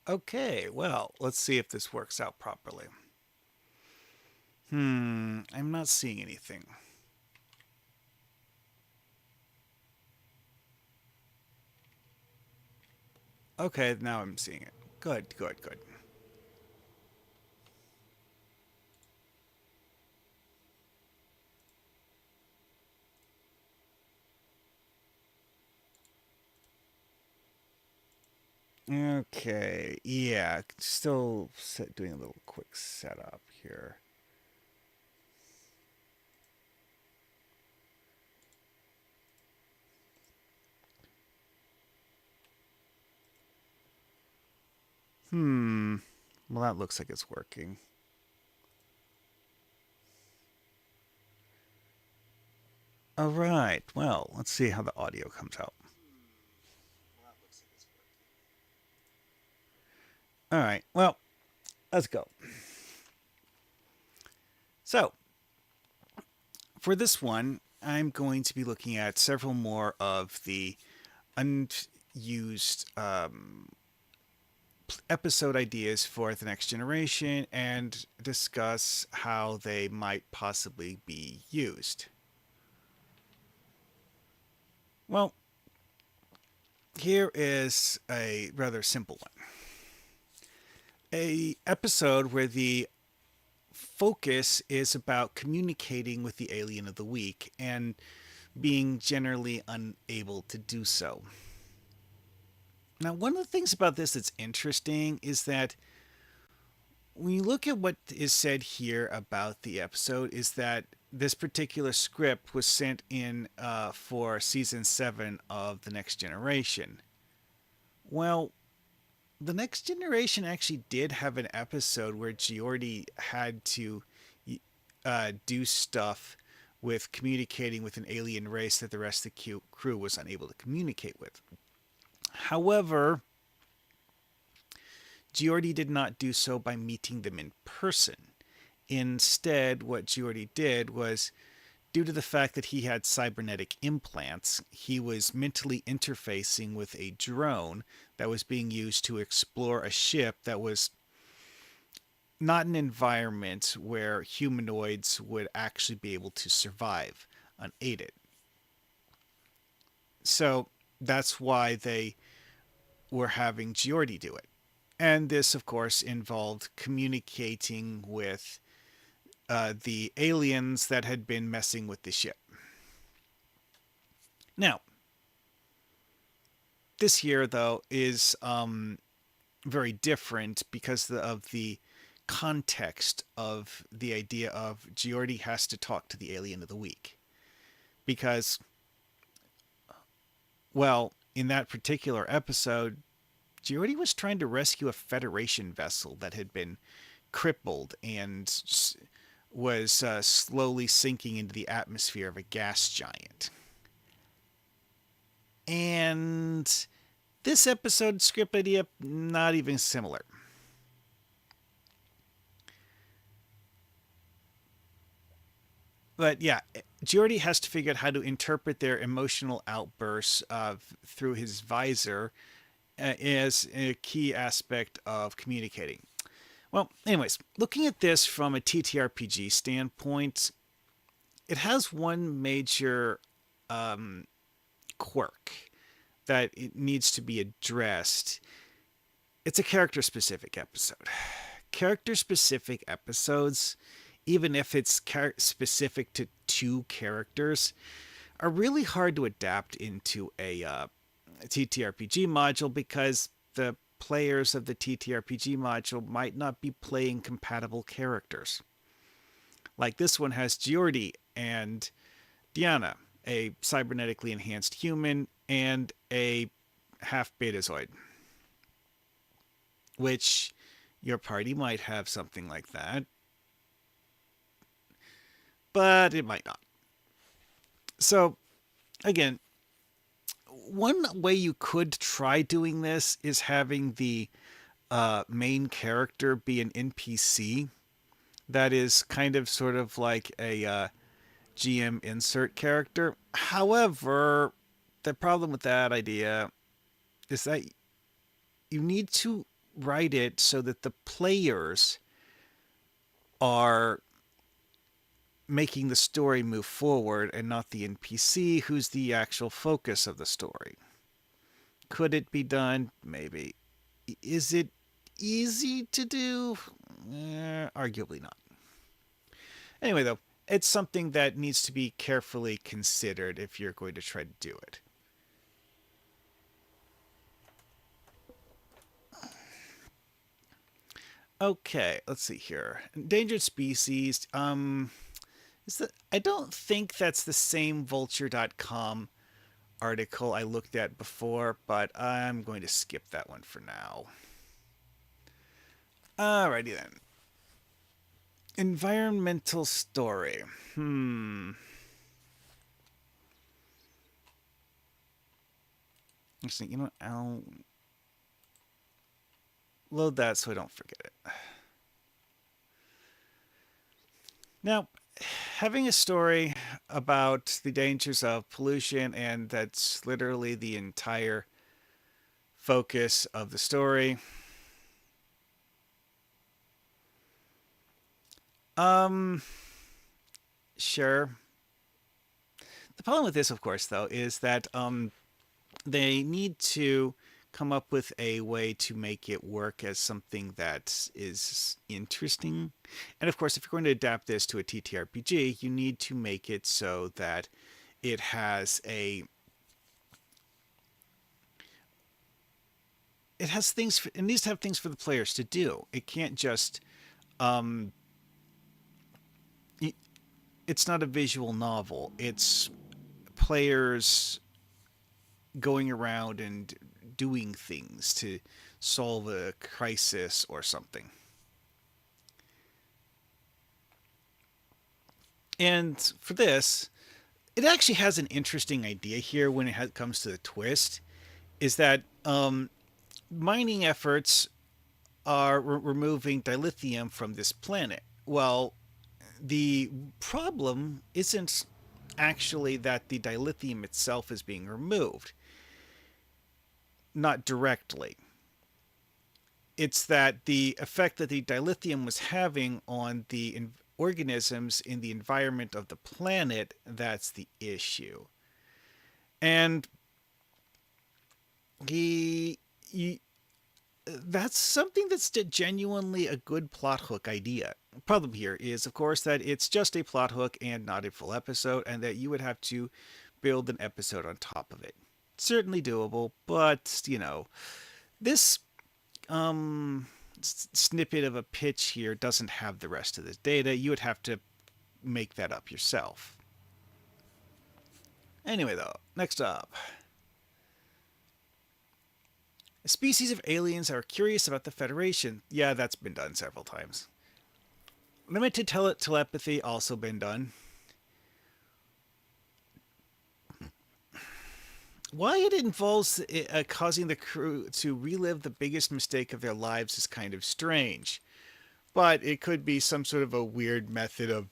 Okay, well, let's see if this works out properly. I'm not seeing anything. Okay, now I'm seeing it. Good, good, good. Okay, yeah, still doing a little quick setup here. Hmm, well, that looks like it's working. All right, well, let's see how the audio comes out. All right, well, let's go. So, for this one, I'm going to be looking at several more of the unused episode ideas for the next generation and discuss how they might possibly be used. Well, here is a rather simple one. A episode where the focus is about communicating with the alien of the week and being generally unable to do so. Now, one of the things about this that's interesting is that when you look at what is said here about the episode, is that this particular script was sent in for season 7 of The Next Generation. Well, The Next Generation actually did have an episode where Geordi had to do stuff with communicating with an alien race that the rest of the crew was unable to communicate with. However, Geordi did not do so by meeting them in person. Instead, what Geordi did was, due to the fact that he had cybernetic implants, he was mentally interfacing with a drone that was being used to explore a ship that was not an environment where humanoids would actually be able to survive unaided. So that's why they were having Geordi do it. And this, of course, involved communicating with the aliens that had been messing with the ship. Now, this year, though, is very different because of the context of the idea of Geordi has to talk to the alien of the week. Because, well, in that particular episode, Geordi was trying to rescue a Federation vessel that had been crippled and was slowly sinking into the atmosphere of a gas giant. And this episode script idea, not even similar. But yeah, Geordi has to figure out how to interpret their emotional outbursts through his visor as a key aspect of communicating. Well, anyways, looking at this from a TTRPG standpoint, it has one major um, quirk that it needs to be addressed. It's a character specific episode. Character specific episodes, even if it's specific to two characters, are really hard to adapt into a TTRPG module because the players of the TTRPG module might not be playing compatible characters. Like this one has Geordi and Diana, a cybernetically enhanced human, and a half betazoid, which your party might have something like that, but it might not. So, again, one way you could try doing this is having the main character be an NPC that is kind of sort of like a GM insert character. However, the problem with that idea is that you need to write it so that the players are making the story move forward and not the NPC who's the actual focus of the story. Could it be done? Maybe. Is it easy to do? Arguably not. Anyway, though, it's something that needs to be carefully considered if you're going to try to do it. Okay, let's see here. Endangered species. Is that I don't think that's the same vulture.com article I looked at before, but I'm going to skip that one for now. Alrighty then. Environmental story. Actually, you know what? I'll load that so I don't forget it. Now, having a story about the dangers of pollution, and that's literally the entire focus of the story. Um, sure. The problem with this, of course, though, is that they need to come up with a way to make it work as something that is interesting. And of course, if you're going to adapt this to a TTRPG, you need to make it so that it has a it has things for, it needs to have things for the players to do. It can't just um it's not a visual novel. It's players going around and doing things to solve a crisis or something. And for this, it actually has an interesting idea here when it comes to the twist. Is that mining efforts are removing dilithium from this planet. Well, the problem isn't actually that the dilithium itself is being removed, not directly. It's that the effect that the dilithium was having on the organisms in the environment of the planet, that's the issue. And he, he that's something that's genuinely a good plot hook idea. Problem here is, of course, that it's just a plot hook and not a full episode, and that you would have to build an episode on top of it. Certainly doable, but this snippet of a pitch here doesn't have the rest of the data. You would have to make that up yourself. Anyway, though, next up. A species of aliens are curious about the Federation. Yeah, that's been done several times. Limited telepathy, also been done. Why it involves causing the crew to relive the biggest mistake of their lives is kind of strange. But it could be some sort of a weird method of,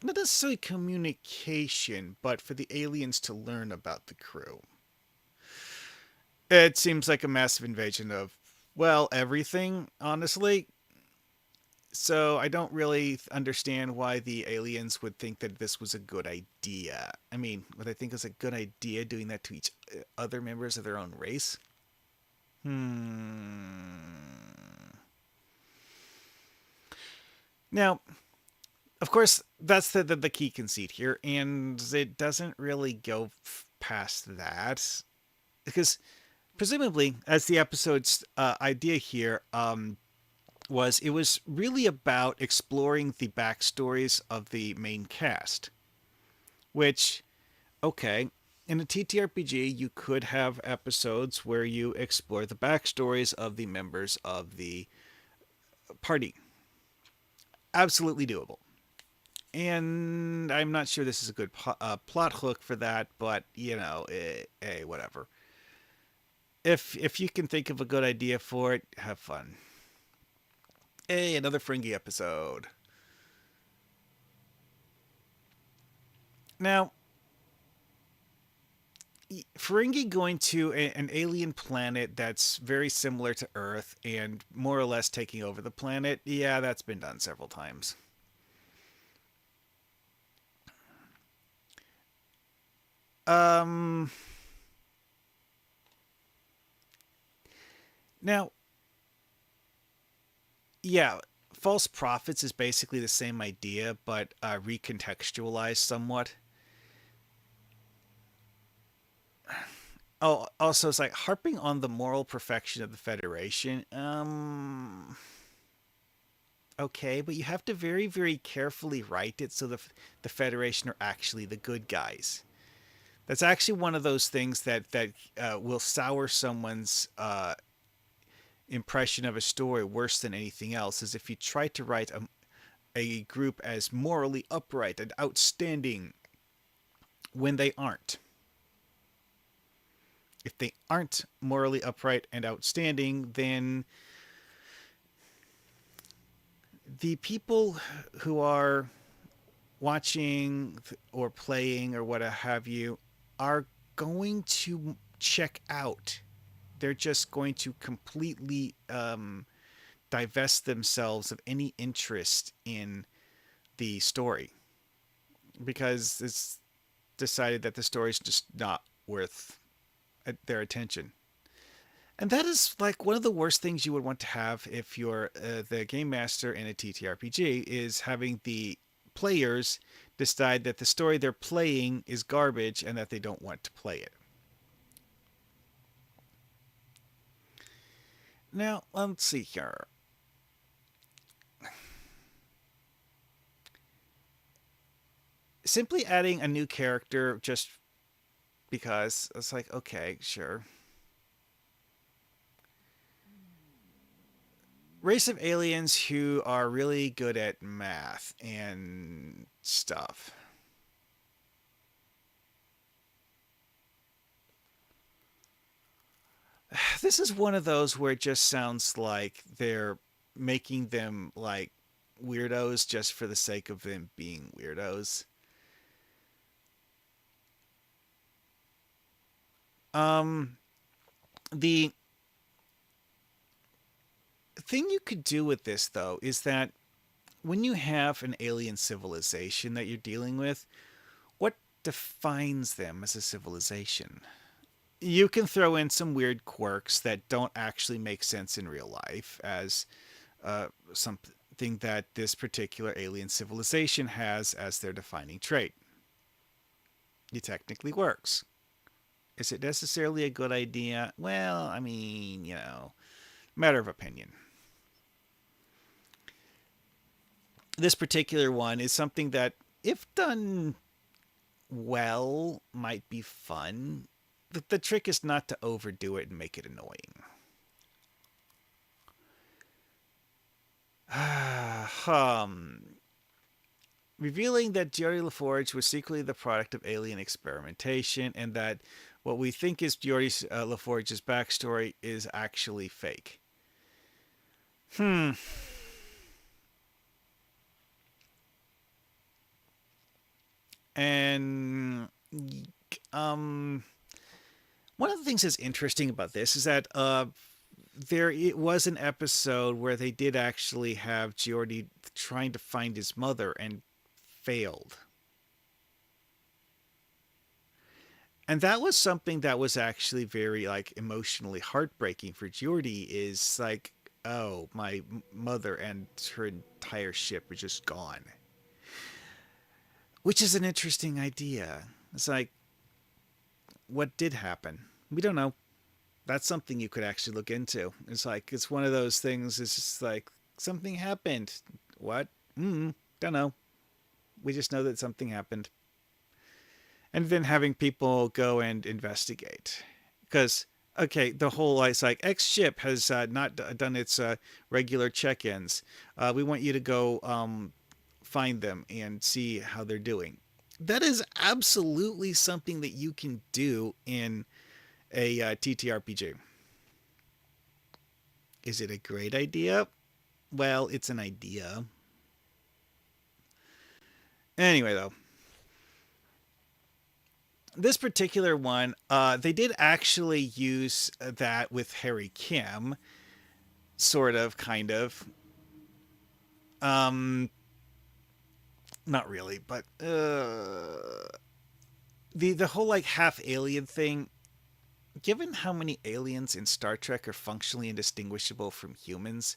not necessarily communication, but for the aliens to learn about the crew. It seems like a massive invasion of, well, everything, honestly. So I don't really understand why the aliens would think that this was a good idea. I mean, would they think it's a good idea doing that to each other members of their own race? Now, of course, that's the key conceit here, and it doesn't really go past that. Because presumably, as the episode's idea here, it was really about exploring the backstories of the main cast. Which, okay, in a TTRPG, you could have episodes where you explore the backstories of the members of the party. Absolutely doable. And I'm not sure this is a good plot hook for that, but hey, whatever. If you can think of a good idea for it, have fun. Hey, another Fringy episode. Now, Ferengi going to an alien planet that's very similar to Earth and more or less taking over the planet, yeah, that's been done several times. Um, Now, yeah, false prophets is basically the same idea, but recontextualized somewhat. Oh, also, it's like harping on the moral perfection of the Federation. Okay, but you have to very, very carefully write it so the Federation are actually the good guys. That's actually one of those things that will sour someone's impression of a story worse than anything else. Is if you try to write a group as morally upright and outstanding when they aren't. If they aren't morally upright and outstanding, then the people who are watching or playing or what have you are going to check out. They're just going to completely divest themselves of any interest in the story because it's decided that the story is just not worth their attention. And that is like one of the worst things you would want to have if you're the game master in a TTRPG is having the players decide that the story they're playing is garbage and that they don't want to play it. Now, let's see here. Simply adding a new character just because it's like, okay, sure. Race of aliens who are really good at math and stuff. This is one of those where it just sounds like they're making them like weirdos just for the sake of them being weirdos. Um, the thing you could do with this though is that when you have an alien civilization that you're dealing with, what defines them as a civilization? You can throw in some weird quirks that don't actually make sense in real life as something that this particular alien civilization has as their defining trait. It technically works. Is it necessarily a good idea? Well, I mean, matter of opinion. This particular one is something that, if done well, might be fun. The trick is not to overdo it and make it annoying. Revealing that Geordi LaForge was secretly the product of alien experimentation and that what we think is Geordi LaForge's backstory is actually fake. Hmm. And um, one of the things that's interesting about this is that there it was an episode where they did actually have Geordi trying to find his mother and failed. And that was something that was actually very like emotionally heartbreaking for Geordi is like, oh, my mother and her entire ship are just gone. Which is an interesting idea. It's like, what did happen? We don't know. That's something you could actually look into. It's like, it's one of those things, it's just like, something happened. What? Don't know. We just know that something happened. And then having people go and investigate. Because, okay, the whole, it's like, X ship has not done its regular check ins. We want you to go find them and see how they're doing. That is absolutely something that you can do in a TTRPG. Is it a great idea? Well, it's an idea. Anyway, though, This particular one, they did actually use that with Harry Kim, sort of, kind of. Um, Not really, but the whole like half alien thing. Given how many aliens in Star Trek are functionally indistinguishable from humans,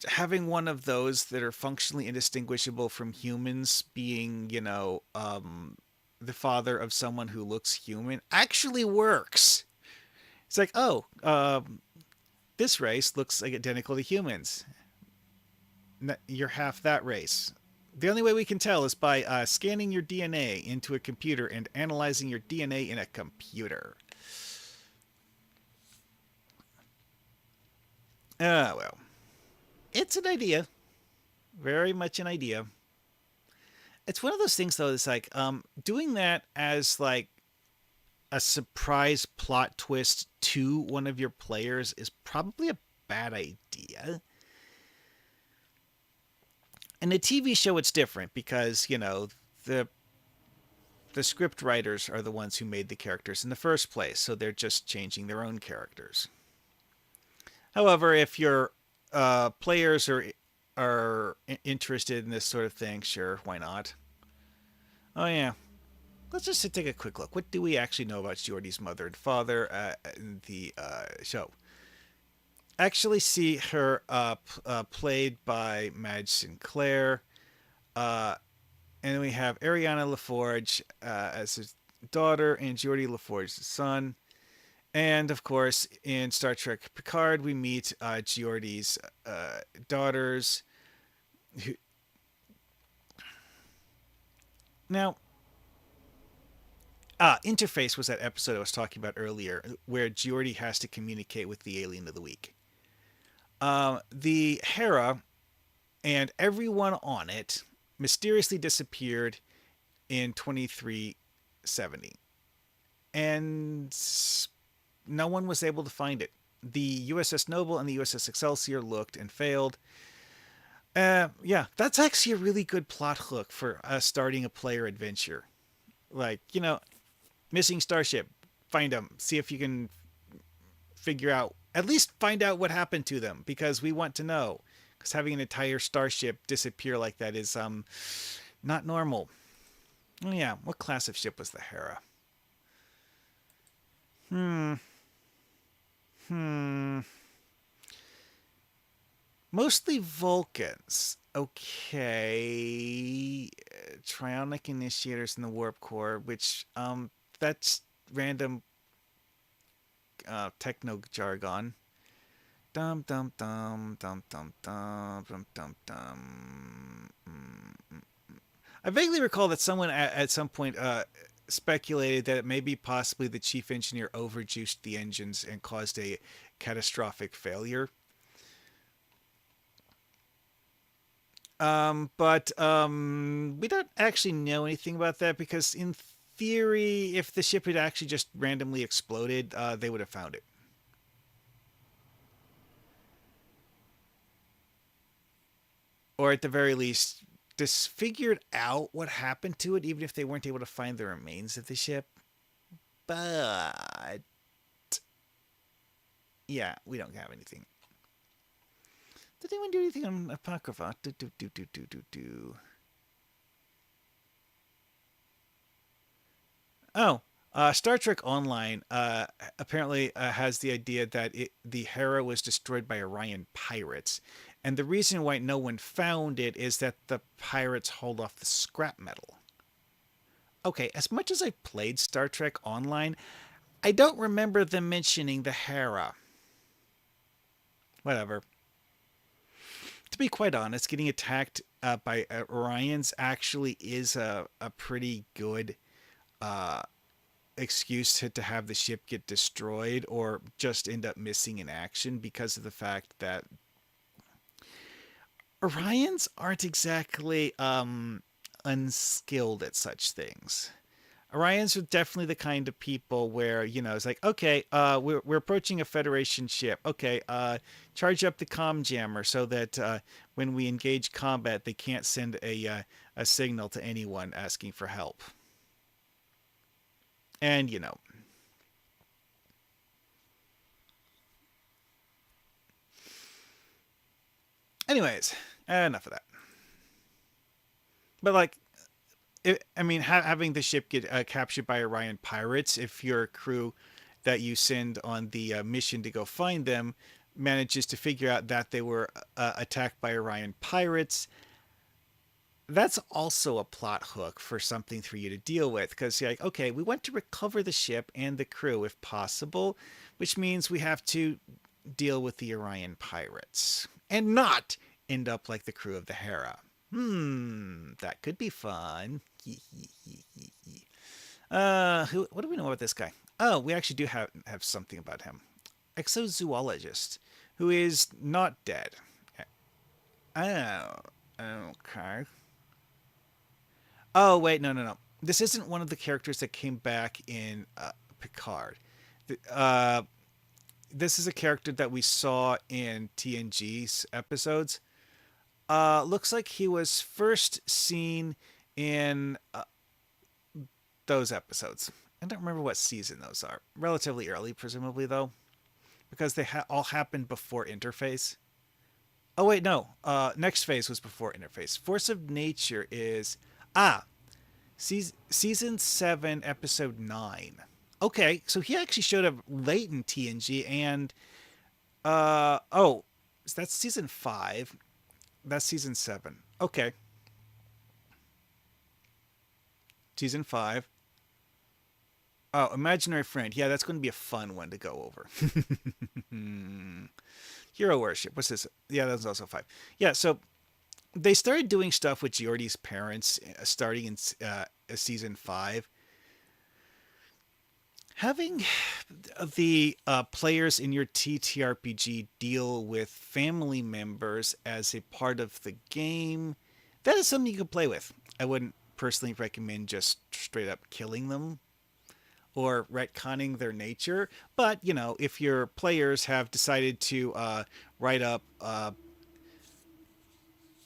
having one of those that are functionally indistinguishable from humans being, the father of someone who looks human actually works. It's like, oh, this race looks like identical to humans. You're half that race. The only way we can tell is by scanning your DNA into a computer and analyzing your DNA in a computer. Well, it's an idea. Very much an idea. It's one of those things, though, that's like doing that as like a surprise plot twist to one of your players is probably a bad idea. In a TV show, it's different because, the the script writers are the ones who made the characters in the first place, so they're just changing their own characters. However, if your players are interested in this sort of thing, sure, why not? Oh yeah, let's just take a quick look. What do we actually know about Geordi's mother and father in the show? Actually, see her played by Madge Sinclair, uh, and then we have Ariana LaForge as his daughter and Geordi LaForge's son. And of course, in Star Trek Picard, we meet Geordi's daughters. Who... Now, Interface was that episode I was talking about earlier, where Geordi has to communicate with the alien of the week. The Hera and everyone on it mysteriously disappeared in 2370, and no one was able to find it. The USS Noble and the USS Excelsior looked and failed. Yeah, that's actually a really good plot hook for starting a player adventure. Like, missing starship, find them, see if you can figure out, at least find out what happened to them, because we want to know. Because having an entire starship disappear like that is not normal. Oh yeah, what class of ship was the Hera? Hmm. Hmm. Mostly Vulcans. Okay. Trionic initiators in the warp core, which that's random techno jargon. Dum dum dum dum dum dum dum dum dum. I vaguely recall that someone at some point speculated that it may be possibly the chief engineer overjuiced the engines and caused a catastrophic failure. But we don't actually know anything about that because, in theory, if the ship had actually just randomly exploded, they would have found it. Or at the very least, disfigured out what happened to it, even if they weren't able to find the remains of the ship. But yeah, we don't have anything. Did anyone do anything on Apocrypha? Do. Oh, Star Trek Online apparently has the idea that the Hera was destroyed by Orion pirates. And the reason why no one found it is that the pirates hauled off the scrap metal. Okay, as much as I played Star Trek Online, I don't remember them mentioning the Hera. Whatever. To be quite honest, getting attacked by Orions actually is a pretty good uh, excuse to have the ship get destroyed or just end up missing in action because of the fact that Orions aren't exactly unskilled at such things. Orions are definitely the kind of people where, it's like, okay, we're approaching a Federation ship. Okay, charge up the comm jammer so that when we engage combat, they can't send a a signal to anyone asking for help. And, anyways, enough of that. But, like, I mean, having the ship get captured by Orion pirates, if your crew that you send on the mission to go find them manages to figure out that they were attacked by Orion pirates, that's also a plot hook for something for you to deal with. Because you're like, okay, we want to recover the ship and the crew if possible, which means we have to deal with the Orion pirates and not end up like the crew of the Hera. That could be fun. What do we know about this guy? Oh, we actually do have something about him. Exozoologist, who is not dead. Oh, okay. Oh, wait, no, no, no. This isn't one of the characters that came back in Picard. Uh, this is a character that we saw in TNG's episodes. Looks like he was first seen in those episodes. I don't remember what season those are. Relatively early, presumably, though, because they all happened before Interface. Oh, wait, no. Next phase was before Interface. Force of Nature is. Ah, season 7, episode 9. Okay, so he actually showed up late in TNG, and. Oh, so that's season 5. That's season 7. Okay. Season 5. Oh, Imaginary Friend. Yeah, that's going to be a fun one to go over. Hero Worship. What's this? Yeah, that's also 5. Yeah, so they started doing stuff with Geordi's parents starting in season 5. Having the players in your TTRPG deal with family members as a part of the game, that is something you can play with. I wouldn't personally recommend just straight up killing them or retconning their nature. But, if your players have decided to write up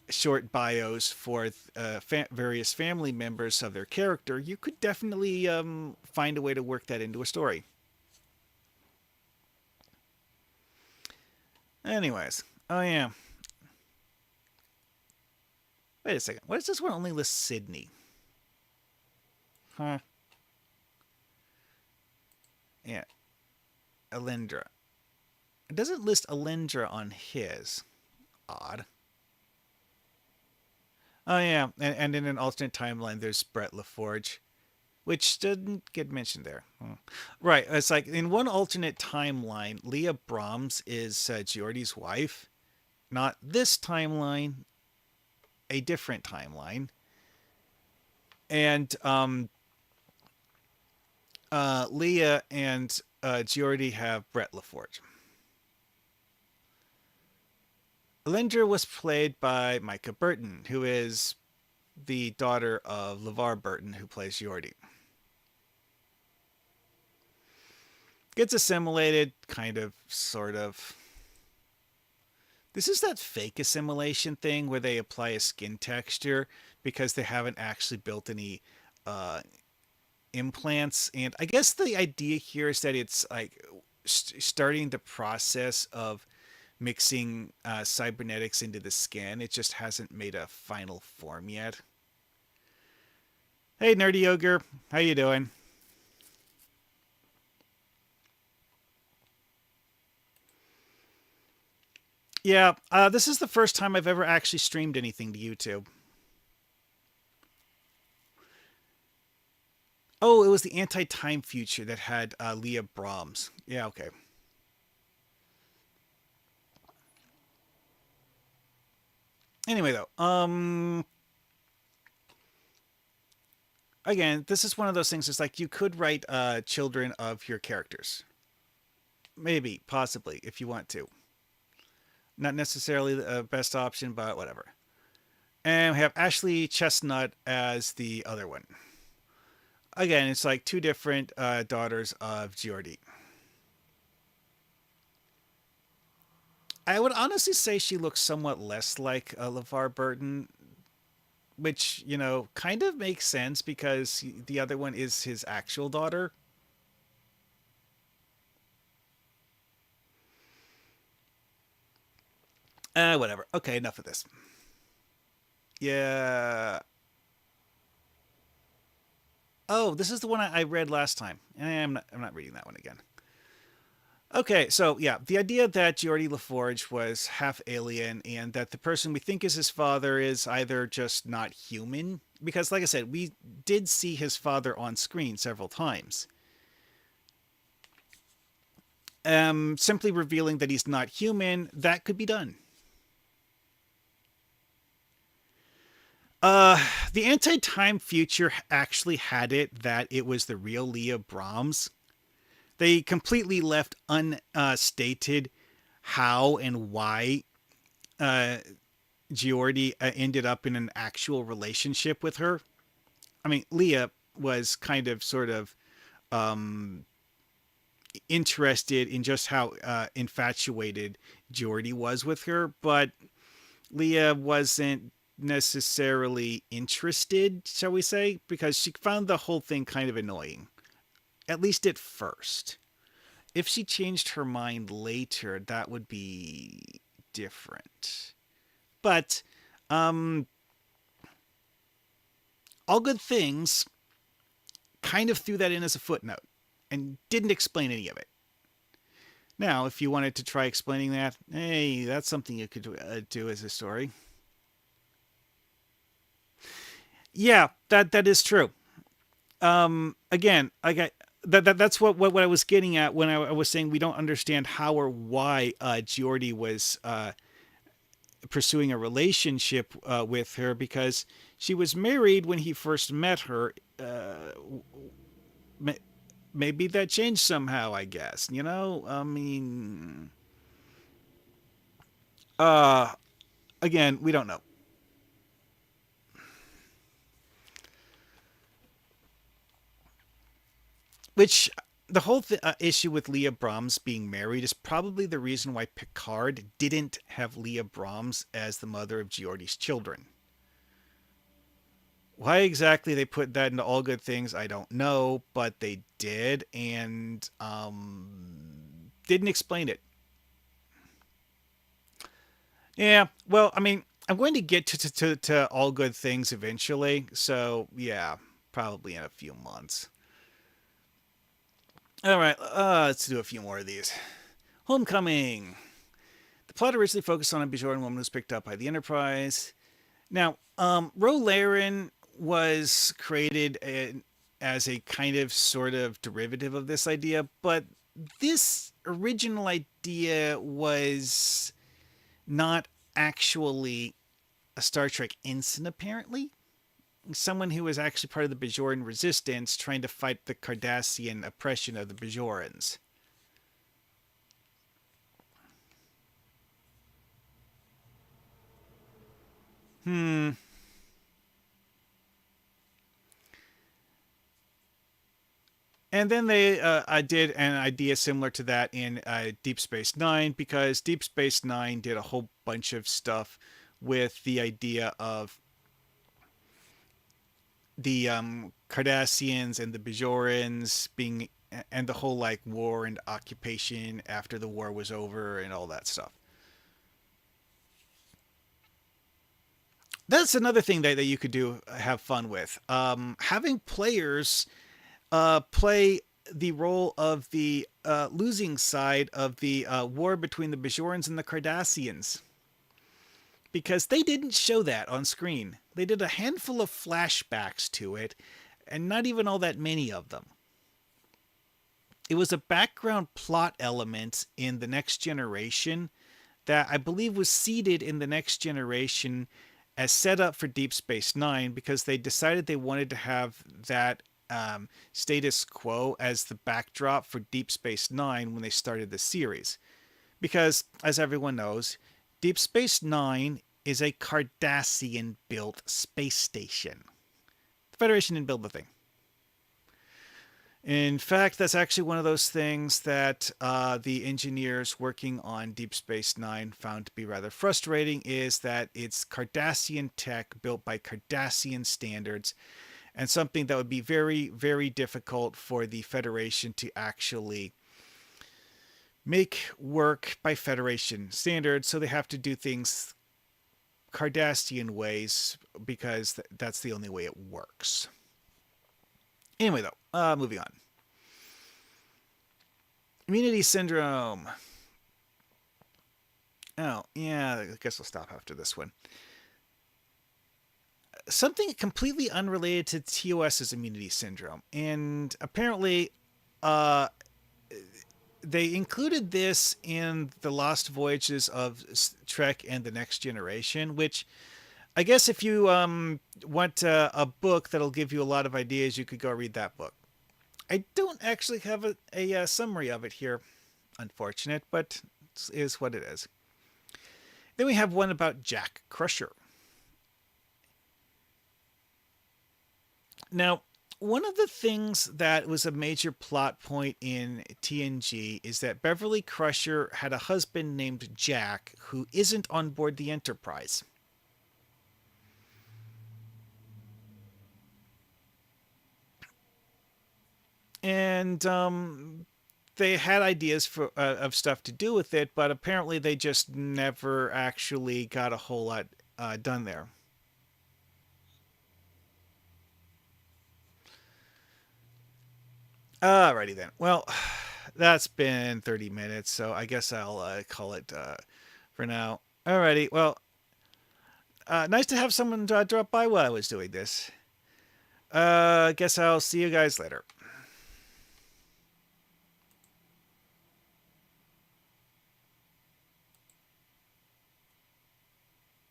short bios for various family members of their character, you could definitely find a way to work that into a story. Anyways, oh yeah. Wait a second. Why does this one only list Sydney? Huh? Yeah, Alindra. It doesn't list Alindra on his. Odd. Oh yeah, and in an alternate timeline, there's Brett LaForge, which didn't get mentioned there. Right, it's like in one alternate timeline, Leah Brahms is Geordi's wife. Not this timeline, a different timeline. And Leah and Geordi have Brett LaForge. Alindra was played by Micah Burton, who is the daughter of LeVar Burton, who plays Geordi. Gets assimilated, kind of, sort of. This is that fake assimilation thing where they apply a skin texture because they haven't actually built any implants. And I guess the idea here is that it's like starting the process of mixing cybernetics into the skin. It just hasn't made a final form yet. Hey, Nerdy Ogre, how you doing? Yeah, this is the first time I've ever actually streamed anything to YouTube. Oh, it was the Anti-Time Future that had Leah Brahms. Yeah, okay. Anyway, though, again, this is one of those things. It's like you could write children of your characters, maybe, possibly, if you want to. Not necessarily the best option, but whatever. And we have Ashley Chestnut as the other one. Again, it's like two different daughters of Geordi. I would honestly say she looks somewhat less like LeVar Burton, which, you know, kind of makes sense because the other one is his actual daughter. Whatever. Okay, enough of this. Yeah. Oh, this is the one I read last time. I'm not reading that one again. Okay, so yeah, the idea that Geordi LaForge was half alien and that the person we think is his father is either just not human, because like I said, we did see his father on screen several times. Simply revealing that he's not human, that could be done. Uh, the anti-time future actually had it that it was the real Leah Brahms. They completely left unstated how and why uh, Geordi ended up in an actual relationship with her. I mean, Leah was kind of sort of um, interested in just how infatuated Geordi was with her, but Leah wasn't necessarily interested, shall we say, because she found the whole thing kind of annoying, at least at first. If she changed her mind later, that would be different. But um, All Good Things kind of threw that in as a footnote and didn't explain any of it. Now, if you wanted to try explaining that, hey, that's something you could do as a story. Yeah, that is true. Again, I got that's what I was getting at when I was saying we don't understand how or why Geordi was pursuing a relationship with her because she was married when he first met her. Maybe that changed somehow. I guess you know. I mean, uh, again, we don't know. Which the whole issue with Leah Brahms being married is probably the reason why Picard didn't have Leah Brahms as the mother of Geordi's children. Why exactly they put that into All Good Things, I don't know, but they did, and didn't explain it. Yeah, well, I mean, I'm going to get to All Good Things eventually, so yeah, probably in a few months. All right, let's do a few more of these. Homecoming. The plot originally focused on a Bajoran woman who was picked up by the Enterprise. Now, Rolaren was created as a kind of sort of derivative of this idea, but this original idea was not actually a Star Trek ensign, apparently. Someone who was actually part of the Bajoran resistance trying to fight the Cardassian oppression of the Bajorans. Hmm. And then I did an idea similar to that in Deep Space Nine because Deep Space Nine did a whole bunch of stuff with the idea of the Cardassians and the Bajorans being and the whole like war and occupation after the war was over and all that stuff. That's another thing that you could do have fun with. Having players play the role of the losing side of the war between the Bajorans and the Cardassians because they didn't show that on screen. They did a handful of flashbacks to it, and not even all that many of them. It was a background plot element in The Next Generation that I believe was seeded in The Next Generation as set up for Deep Space Nine because they decided they wanted to have that status quo as the backdrop for Deep Space Nine when they started the series. Because, as everyone knows, Deep Space Nine is a Cardassian built space station. The Federation didn't build the thing. In fact, that's actually one of those things that the engineers working on Deep Space Nine found to be rather frustrating is that it's Cardassian tech built by Cardassian standards and something that would be very, very difficult for the Federation to actually make work by Federation standards. So they have to do things Cardassian ways because that's the only way it works. Anyway, though, moving on. Immunity syndrome. Oh, yeah, I guess I'll stop after this one. Something completely unrelated to TOS's immunity syndrome. And apparently, uh, they included this in the Lost Voyages of Trek and the Next Generation, which I guess if you want a book that'll give you a lot of ideas, you could go read that book. I don't actually have a summary of it here, unfortunate, but it is what it is. Then we have one about Jack Crusher. Now, one of the things that was a major plot point in TNG is that Beverly Crusher had a husband named Jack who isn't on board the Enterprise. And they had ideas of stuff to do with it, but apparently they just never actually got a whole lot done there. Alrighty then. Well, that's been 30 minutes, so I guess I'll call it for now. Alrighty. Well, nice to have someone drop by while I was doing this. I guess I'll see you guys later.